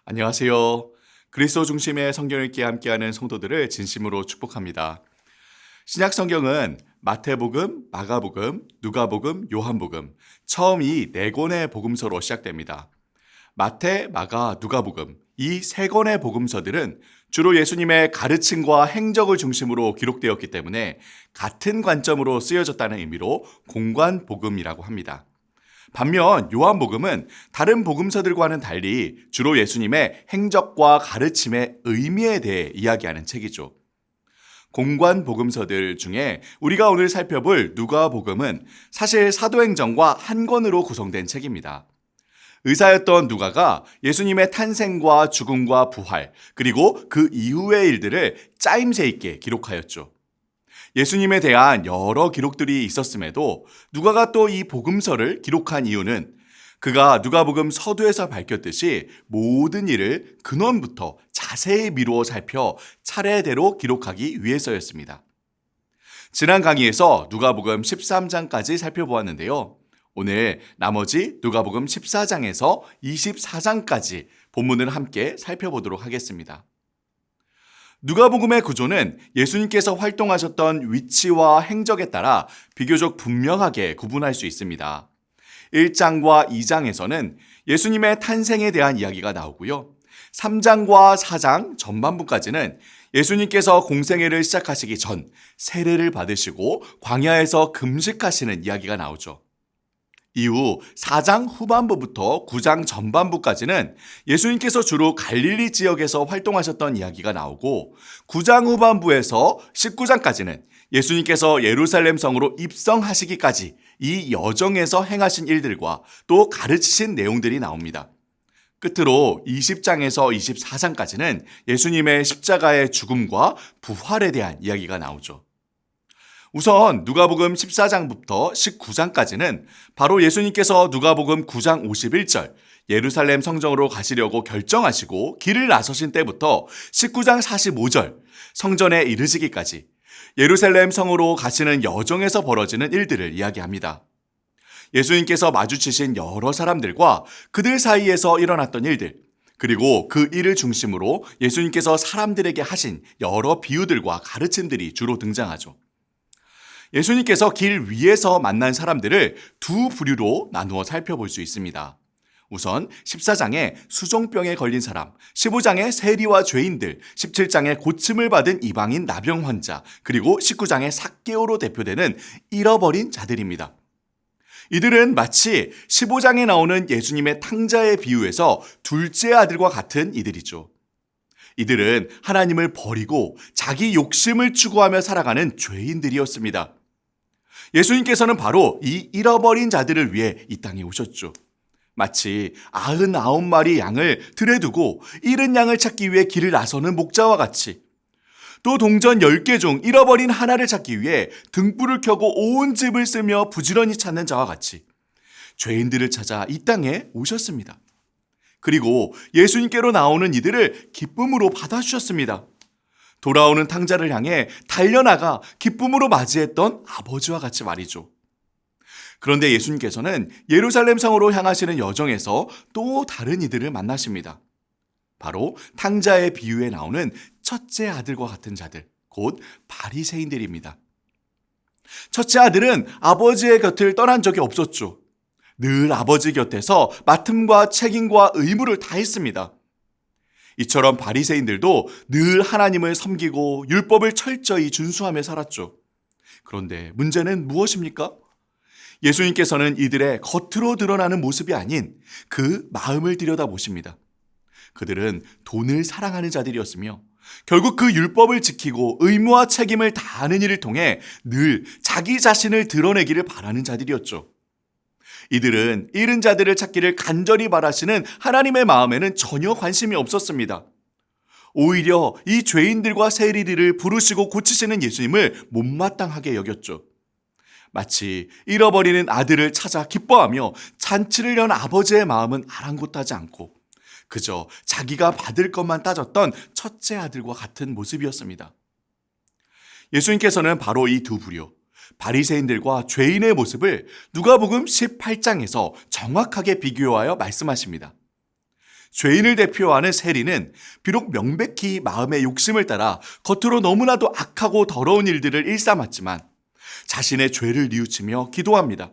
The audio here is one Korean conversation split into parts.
안녕하세요. 그리스도 중심의 성경 읽기 함께하는 성도들을 진심으로 축복합니다. 신약 성경은 마태복음, 마가복음, 누가복음, 요한복음, 처음 이 네 권의 복음서로 시작됩니다. 마태, 마가, 누가복음, 이 세 권의 복음서들은 주로 예수님의 가르침과 행적을 중심으로 기록되었기 때문에 같은 관점으로 쓰여졌다는 의미로 공관복음이라고 합니다. 반면 요한복음은 다른 복음서들과는 달리 주로 예수님의 행적과 가르침의 의미에 대해 이야기하는 책이죠. 공관 복음서들 중에 우리가 오늘 살펴볼 누가복음은 사실 사도행전과 한 권으로 구성된 책입니다. 의사였던 누가가 예수님의 탄생과 죽음과 부활, 그리고 그 이후의 일들을 짜임새 있게 기록하였죠. 예수님에 대한 여러 기록들이 있었음에도 누가가 또 이 복음서를 기록한 이유는 그가 누가복음 서두에서 밝혔듯이 모든 일을 근원부터 자세히 미루어 살펴 차례대로 기록하기 위해서였습니다. 지난 강의에서 누가복음 13장까지 살펴보았는데요. 오늘 나머지 누가복음 14장에서 24장까지 본문을 함께 살펴보도록 하겠습니다. 누가복음의 구조는 예수님께서 활동하셨던 위치와 행적에 따라 비교적 분명하게 구분할 수 있습니다. 1장과 2장에서는 예수님의 탄생에 대한 이야기가 나오고요. 3장과 4장 전반부까지는 예수님께서 공생애를 시작하시기 전 세례를 받으시고 광야에서 금식하시는 이야기가 나오죠. 이후 4장 후반부부터 9장 전반부까지는 예수님께서 주로 갈릴리 지역에서 활동하셨던 이야기가 나오고 9장 후반부에서 19장까지는 예수님께서 예루살렘 성으로 입성하시기까지 이 여정에서 행하신 일들과 또 가르치신 내용들이 나옵니다. 끝으로 20장에서 24장까지는 예수님의 십자가의 죽음과 부활에 대한 이야기가 나오죠. 우선 누가복음 14장부터 19장까지는 바로 예수님께서 누가복음 9장 51절 예루살렘 성전으로 가시려고 결정하시고 길을 나서신 때부터 19장 45절 성전에 이르시기까지 예루살렘 성으로 가시는 여정에서 벌어지는 일들을 이야기합니다. 예수님께서 마주치신 여러 사람들과 그들 사이에서 일어났던 일들, 그리고 그 일을 중심으로 예수님께서 사람들에게 하신 여러 비유들과 가르침들이 주로 등장하죠. 예수님께서 길 위에서 만난 사람들을 두 부류로 나누어 살펴볼 수 있습니다. 우선 14장에 수종병에 걸린 사람, 15장에 세리와 죄인들, 17장에 고침을 받은 이방인 나병 환자, 그리고 19장에 삭개오로 대표되는 잃어버린 자들입니다. 이들은 마치 15장에 나오는 예수님의 탕자의 비유에서 둘째 아들과 같은 이들이죠. 이들은 하나님을 버리고 자기 욕심을 추구하며 살아가는 죄인들이었습니다. 예수님께서는 바로 이 잃어버린 자들을 위해 이 땅에 오셨죠. 마치 99마리 양을 들에 두고 잃은 양을 찾기 위해 길을 나서는 목자와 같이, 또 동전 10개 중 잃어버린 하나를 찾기 위해 등불을 켜고 온 집을 쓰며 부지런히 찾는 자와 같이 죄인들을 찾아 이 땅에 오셨습니다. 그리고 예수님께로 나오는 이들을 기쁨으로 받아주셨습니다. 돌아오는 탕자를 향해 달려나가 기쁨으로 맞이했던 아버지와 같이 말이죠. 그런데 예수님께서는 예루살렘 성으로 향하시는 여정에서 또 다른 이들을 만나십니다. 바로 탕자의 비유에 나오는 첫째 아들과 같은 자들, 곧 바리새인들입니다. 첫째 아들은 아버지의 곁을 떠난 적이 없었죠. 늘 아버지 곁에서 맡음과 책임과 의무를 다했습니다. 이처럼 바리새인들도 늘 하나님을 섬기고 율법을 철저히 준수하며 살았죠. 그런데 문제는 무엇입니까? 예수님께서는 이들의 겉으로 드러나는 모습이 아닌 그 마음을 들여다보십니다. 그들은 돈을 사랑하는 자들이었으며 결국 그 율법을 지키고 의무와 책임을 다하는 일을 통해 늘 자기 자신을 드러내기를 바라는 자들이었죠. 이들은 잃은 자들을 찾기를 간절히 바라시는 하나님의 마음에는 전혀 관심이 없었습니다. 오히려 이 죄인들과 세리들을 부르시고 고치시는 예수님을 못마땅하게 여겼죠. 마치 잃어버리는 아들을 찾아 기뻐하며 잔치를 연 아버지의 마음은 아랑곳하지 않고 그저 자기가 받을 것만 따졌던 첫째 아들과 같은 모습이었습니다. 예수님께서는 바로 이 두 부류, 바리새인들과 죄인의 모습을 누가복음 18장에서 정확하게 비교하여 말씀하십니다. 죄인을 대표하는 세리는 비록 명백히 마음의 욕심을 따라 겉으로 너무나도 악하고 더러운 일들을 일삼았지만 자신의 죄를 뉘우치며 기도합니다.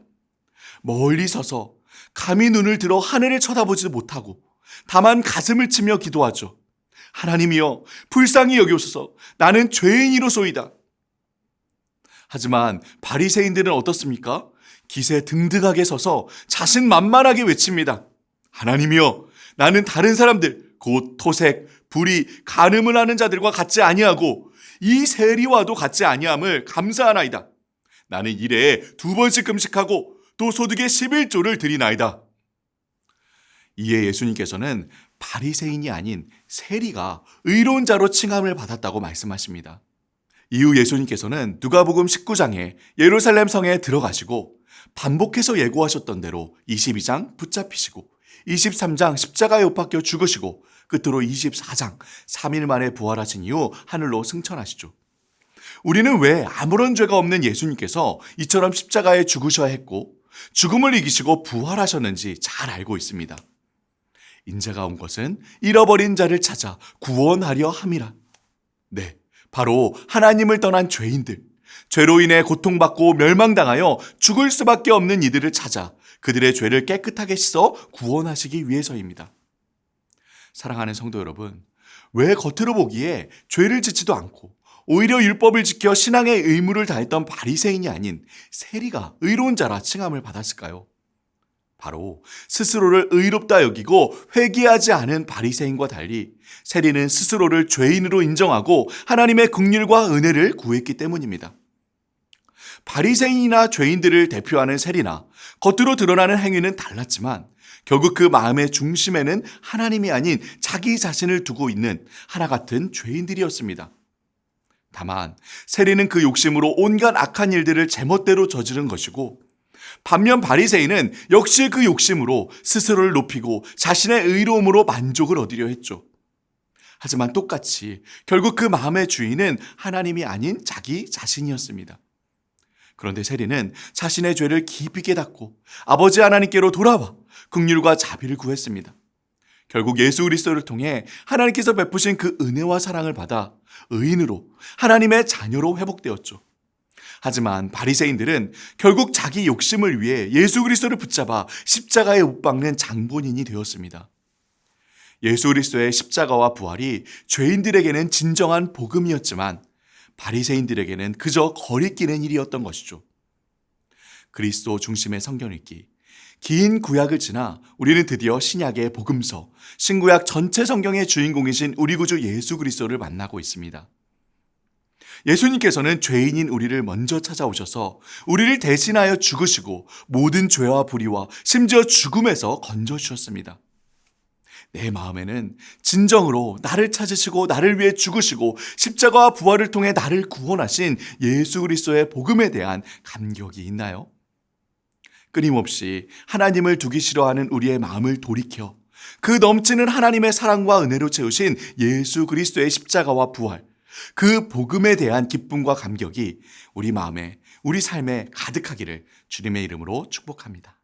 멀리 서서 감히 눈을 들어 하늘을 쳐다보지도 못하고 다만 가슴을 치며 기도하죠. 하나님이여, 불쌍히 여기옵소서. 나는 죄인이로소이다. 하지만 바리새인들은 어떻습니까? 기세 등등하게 서서 자신만만하게 외칩니다. 하나님이여, 나는 다른 사람들, 곧 토색, 불의, 간음을 하는 자들과 같지 아니하고 이 세리와도 같지 아니함을 감사하나이다. 나는 일에 2번씩 금식하고 또 소득의 11조를 드리나이다. 이에 예수님께서는 바리새인이 아닌 세리가 의로운 자로 칭함을 받았다고 말씀하십니다. 이후 예수님께서는 누가복음 19장에 예루살렘 성에 들어가시고 반복해서 예고하셨던 대로 22장 붙잡히시고 23장 십자가에 못 박혀 죽으시고 끝으로 24장 3일 만에 부활하신 이후 하늘로 승천하시죠. 우리는 왜 아무런 죄가 없는 예수님께서 이처럼 십자가에 죽으셔야 했고 죽음을 이기시고 부활하셨는지 잘 알고 있습니다. 인자가 온 것은 잃어버린 자를 찾아 구원하려 함이라. 네, 바로 하나님을 떠난 죄인들, 죄로 인해 고통받고 멸망당하여 죽을 수밖에 없는 이들을 찾아 그들의 죄를 깨끗하게 씻어 구원하시기 위해서입니다. 사랑하는 성도 여러분, 왜 겉으로 보기에 죄를 짓지도 않고 오히려 율법을 지켜 신앙의 의무를 다했던 바리새인이 아닌 세리가 의로운 자라 칭함을 받았을까요? 바로 스스로를 의롭다 여기고 회개하지 않은 바리새인과 달리 세리는 스스로를 죄인으로 인정하고 하나님의 긍휼과 은혜를 구했기 때문입니다. 바리새인이나 죄인들을 대표하는 세리나 겉으로 드러나는 행위는 달랐지만 결국 그 마음의 중심에는 하나님이 아닌 자기 자신을 두고 있는 하나 같은 죄인들이었습니다. 다만 세리는 그 욕심으로 온갖 악한 일들을 제멋대로 저지른 것이고 반면 바리새인은 역시 그 욕심으로 스스로를 높이고 자신의 의로움으로 만족을 얻으려 했죠. 하지만 똑같이 결국 그 마음의 주인은 하나님이 아닌 자기 자신이었습니다. 그런데 세리는 자신의 죄를 깊이 깨닫고 아버지 하나님께로 돌아와 긍휼과 자비를 구했습니다. 결국 예수 그리스도를 통해 하나님께서 베푸신 그 은혜와 사랑을 받아 의인으로 하나님의 자녀로 회복되었죠. 하지만 바리새인들은 결국 자기 욕심을 위해 예수 그리스도를 붙잡아 십자가에 못 박는 장본인이 되었습니다. 예수 그리스도의 십자가와 부활이 죄인들에게는 진정한 복음이었지만 바리새인들에게는 그저 거리끼는 일이었던 것이죠. 그리스도 중심의 성경 읽기. 긴 구약을 지나 우리는 드디어 신약의 복음서, 신구약 전체 성경의 주인공이신 우리 구주 예수 그리스도를 만나고 있습니다. 예수님께서는 죄인인 우리를 먼저 찾아오셔서 우리를 대신하여 죽으시고 모든 죄와 불의와 심지어 죽음에서 건져주셨습니다. 내 마음에는 진정으로 나를 찾으시고 나를 위해 죽으시고 십자가와 부활을 통해 나를 구원하신 예수 그리스도의 복음에 대한 감격이 있나요? 끊임없이 하나님을 두기 싫어하는 우리의 마음을 돌이켜 그 넘치는 하나님의 사랑과 은혜로 채우신 예수 그리스도의 십자가와 부활, 그 복음에 대한 기쁨과 감격이 우리 마음에, 우리 삶에 가득하기를 주님의 이름으로 축복합니다.